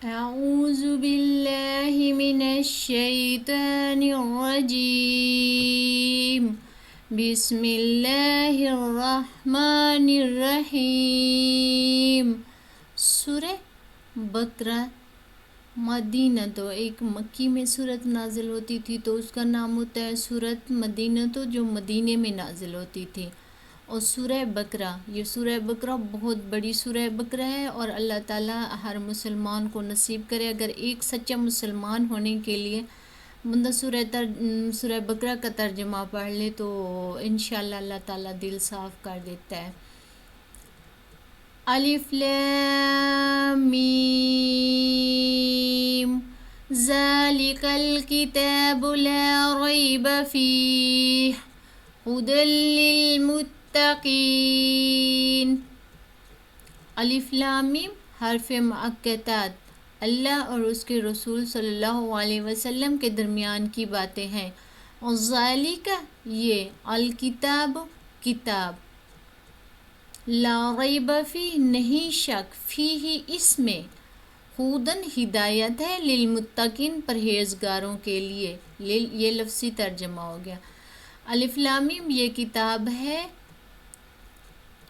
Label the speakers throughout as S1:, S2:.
S1: أعوذ بالله من الشيطان الرجيم بسم الله الرحمن الرحیم۔ سورہ بقرہ مدینہ تو ایک مکی میں صورت نازل ہوتی تھی، تو اس کا نام ہوتا ہے سورت مدینہ، تو جو مدینے میں نازل ہوتی تھی۔ اور سورہ بقرہ، یہ سورہ بقرہ بہت بڑی سورہ بقرہ ہے، اور اللہ تعالیٰ ہر مسلمان کو نصیب کرے، اگر ایک سچا مسلمان ہونے کے لیے بندہ سورہ بقرہ کا ترجمہ پڑھ لے تو انشاءاللہ اللہ تعالیٰ دل صاف کر دیتا ہے۔ الف لام میم ذالک الکتاب لا ریب فیہ ھدی للمتقین۔ الف لام میم حرف مؤقتات اللہ اور اس کے رسول صلی اللہ علیہ وسلم کے درمیان کی باتیں ہیں، اور ذالک یہ الکتاب کتاب، لا ریب فیہ نہیں شک، فیہ اس میں، ھدی ہدایت ہے، للمتقین پرہیزگاروں کے لیے، یہ لفظی ترجمہ ہو گیا۔ الف لام میم یہ کتاب ہے،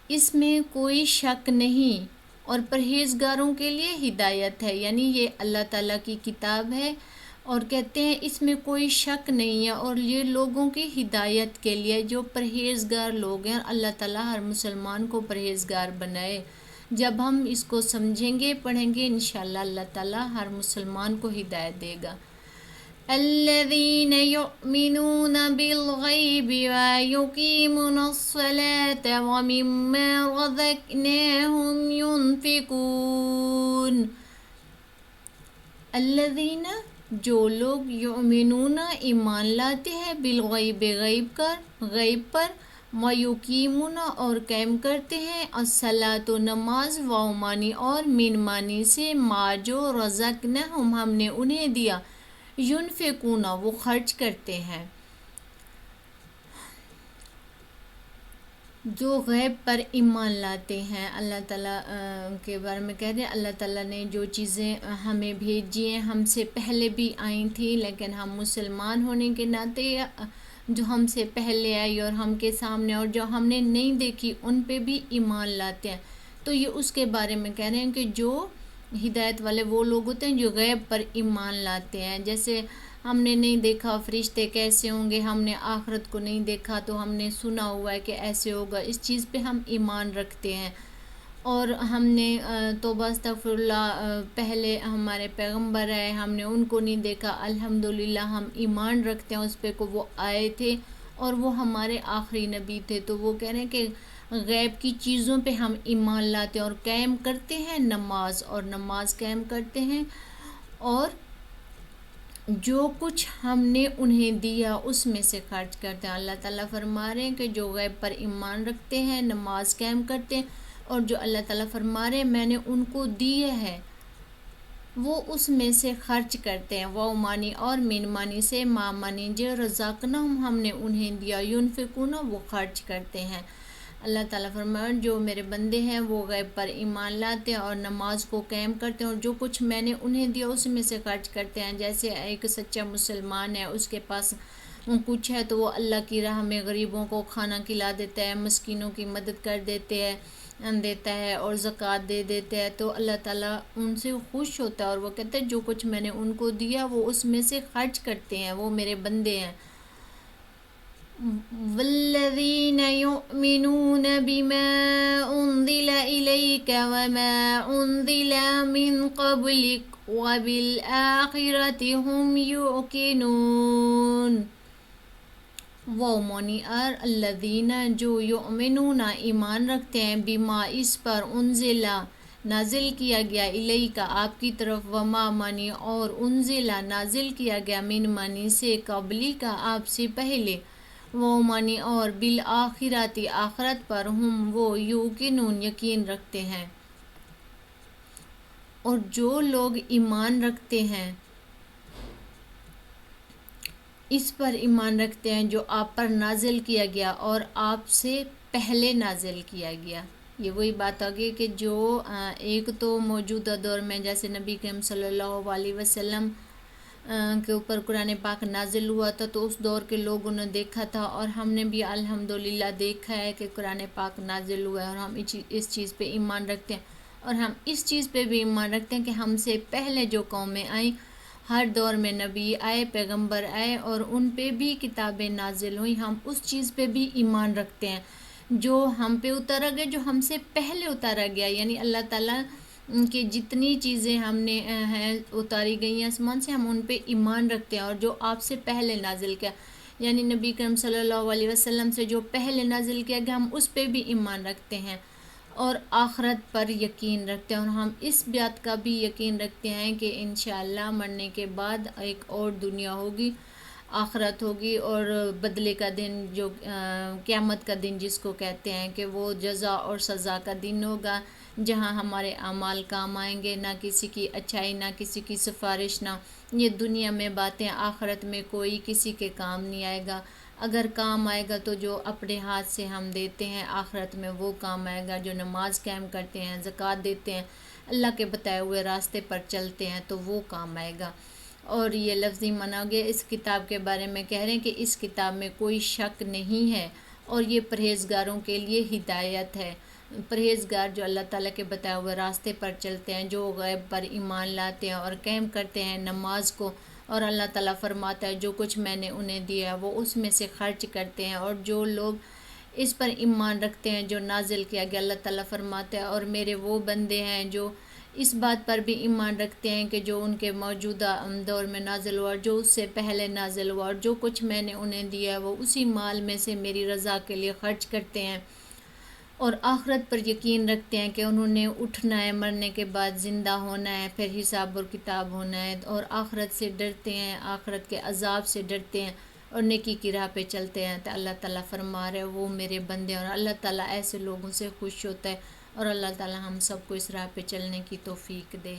S1: اس میں کوئی شک نہیں، اور پرہیزگاروں کے لیے ہدایت ہے، یعنی یہ اللہ تعالیٰ کی کتاب ہے، اور کہتے ہیں اس میں کوئی شک نہیں ہے، اور یہ لوگوں کی ہدایت کے لیے جو پرہیزگار لوگ ہیں، اللہ تعالیٰ ہر مسلمان کو پرہیزگار بنائے۔ جب ہم اس کو سمجھیں گے، پڑھیں گے، انشاءاللہ اللہ تعالیٰ ہر مسلمان کو ہدایت دے گا۔ الذین یؤمنون بالغیب ویقیمون الصلاة ومما رزقناہم ينفقون۔ الذین جو لوگ یؤمنون ایمان لاتے ہیں، بالغیب غیب پر، ویقیمون اور قائم کرتے ہیں، الصلاۃ نماز، واو معنی اور من معنی سے ما جو رزقناہم ہم نے انہیں دیا، ينفقون وہ خرچ کرتے ہیں۔ جو غیب پر ایمان لاتے ہیں، اللہ تعالیٰ کے بارے میں کہہ رہے ہیں، اللہ تعالیٰ نے جو چیزیں ہمیں بھیجی ہیں ہم سے پہلے بھی آئی تھیں، لیکن ہم مسلمان ہونے کے ناطے جو ہم سے پہلے آئی اور ہم کے سامنے اور جو ہم نے نہیں دیکھی ان پہ بھی ایمان لاتے ہیں، تو یہ اس کے بارے میں کہہ رہے ہیں کہ جو ہدایت والے وہ لوگ ہوتے ہیں جو غیب پر ایمان لاتے ہیں۔ جیسے ہم نے نہیں دیکھا فرشتے کیسے ہوں گے، ہم نے آخرت کو نہیں دیکھا، تو ہم نے سنا ہوا ہے کہ ایسے ہوگا، اس چیز پہ ہم ایمان رکھتے ہیں۔ اور ہم نے توبہ استغفر اللہ، پہلے ہمارے پیغمبر آئے، ہم نے ان کو نہیں دیکھا، الحمدللہ ہم ایمان رکھتے ہیں اس پہ کو وہ آئے تھے اور وہ ہمارے آخری نبی تھے۔ تو وہ کہہ رہے ہیں کہ غیب کی چیزوں پہ ہم ایمان لاتے ہیں اور قائم کرتے ہیں نماز، اور نماز قائم کرتے ہیں، اور جو کچھ ہم نے انہیں دیا اس میں سے خرچ کرتے ہیں۔ اللہ تعالیٰ فرما رہے ہیں کہ جو غیب پر ایمان رکھتے ہیں، نماز قائم کرتے ہیں، اور جو اللہ تعالیٰ فرما رہے ہیں میں نے ان کو دیے ہے، وہ اس میں سے خرچ کرتے ہیں، واو معنی اور من معنی سے ما معنی جو رزقناہم ہم نے انہیں دیا، ينفقون وہ خرچ کرتے ہیں۔ اللہ تعالیٰ فرمایا جو میرے بندے ہیں وہ غیب پر ایمان لاتے ہیں اور نماز کو قائم کرتے ہیں، اور جو کچھ میں نے انہیں دیا اس میں سے خرچ کرتے ہیں۔ جیسے ایک سچا مسلمان ہے، اس کے پاس کچھ ہے تو وہ اللہ کی راہ میں غریبوں کو کھانا کھلا دیتا ہے، مسکینوں کی مدد کر دیتا ہے اور زکوٰۃ دے دیتا ہے، تو اللہ تعالیٰ ان سے خوش ہوتا ہے، اور وہ کہتا ہے جو کچھ میں نے ان کو دیا وہ اس میں سے خرچ کرتے ہیں، وہ میرے بندے ہیں۔ والذین یؤمنون بما انزل الیک وما انزل من قبلک وبالآخرۃ هم یوقنون۔ وہ معنی اور الذین جو یؤمنون ایمان رکھتے ہیں، بما اس پر، انزلہ نازل کیا گیا، الیک آپ کی طرف، وما معنی اور، انزلہ نازل کیا گیا، من معنی سے، قبلی کا آپ سے پہلے، وہ معنی اور، بالآخرۃ آخرت پر، ہم وہ، یوقنون یقین رکھتے ہیں۔ اور جو لوگ ایمان رکھتے ہیں اس پر ایمان رکھتے ہیں جو آپ پر نازل کیا گیا اور آپ سے پہلے نازل کیا گیا۔ یہ وہی بات ہوگی کہ جو ایک تو موجودہ دور میں جیسے نبی کریم صلی اللہ علیہ وسلم کے اوپر قرآن پاک نازل ہوا تھا، تو اس دور کے لوگوں نے دیکھا تھا، اور ہم نے بھی الحمدللہ دیکھا ہے کہ قرآن پاک نازل ہوا ہے، اور ہم اس چیز پہ ایمان رکھتے ہیں، اور ہم اس چیز پہ بھی ایمان رکھتے ہیں کہ ہم سے پہلے جو قومیں آئیں، ہر دور میں نبی آئے، پیغمبر آئے، اور ان پہ بھی کتابیں نازل ہوئیں، ہم اس چیز پہ بھی ایمان رکھتے ہیں جو ہم پہ اتارا گیا، جو ہم سے پہلے اتارا گیا، یعنی اللہ تعالیٰ کہ جتنی چیزیں ہم نے ہیں اتاری گئی ہیں آسمان سے، ہم ان پہ ایمان رکھتے ہیں، اور جو آپ سے پہلے نازل کیا، یعنی نبی کریم صلی اللہ علیہ وسلم سے جو پہلے نازل کیا گیا، ہم اس پہ بھی ایمان رکھتے ہیں، اور آخرت پر یقین رکھتے ہیں، اور ہم اس بات کا بھی یقین رکھتے ہیں کہ انشاءاللہ مرنے کے بعد ایک اور دنیا ہوگی، آخرت ہوگی، اور بدلے کا دن جو قیامت کا دن جس کو کہتے ہیں، کہ وہ جزا اور سزا کا دن ہوگا، جہاں ہمارے اعمال کام آئیں گے، نہ کسی کی اچھائی، نہ کسی کی سفارش، نہ یہ دنیا میں باتیں، آخرت میں کوئی کسی کے کام نہیں آئے گا، اگر کام آئے گا تو جو اپنے ہاتھ سے ہم دیتے ہیں آخرت میں وہ کام آئے گا، جو نماز قائم کرتے ہیں، زکوٰۃ دیتے ہیں، اللہ کے بتائے ہوئے راستے پر چلتے ہیں، تو وہ کام آئے گا۔ اور یہ لفظی معنی گے اس کتاب کے بارے میں کہہ رہے ہیں کہ اس کتاب میں کوئی شک نہیں ہے، اور یہ پرہیزگاروں کے لیے ہدایت ہے، پرہیزگار جو اللہ تعالیٰ کے بتائے ہوئے راستے پر چلتے ہیں، جو غیب پر ایمان لاتے ہیں اور قائم کرتے ہیں نماز کو، اور اللہ تعالیٰ فرماتا ہے جو کچھ میں نے انہیں دیا ہے وہ اس میں سے خرچ کرتے ہیں، اور جو لوگ اس پر ایمان رکھتے ہیں جو نازل کیا گیا، اللہ تعالیٰ فرماتا ہے اور میرے وہ بندے ہیں جو اس بات پر بھی ایمان رکھتے ہیں کہ جو ان کے موجودہ دور میں نازل ہوا، جو اس سے پہلے نازل ہوا، اور جو کچھ میں نے انہیں دیا ہے وہ اسی مال میں سے میری رضا کے لیے خرچ کرتے ہیں، اور آخرت پر یقین رکھتے ہیں کہ انہوں نے اٹھنا ہے، مرنے کے بعد زندہ ہونا ہے، پھر حساب اور کتاب ہونا ہے، اور آخرت سے ڈرتے ہیں، آخرت کے عذاب سے ڈرتے ہیں، اور نیکی کی راہ پہ چلتے ہیں۔ تو اللہ تعالیٰ فرما رہے وہ میرے بندے، اور اللہ تعالیٰ ایسے لوگوں سے خوش ہوتا ہے، اور اللہ تعالیٰ ہم سب کو اس راہ پہ چلنے کی توفیق دے۔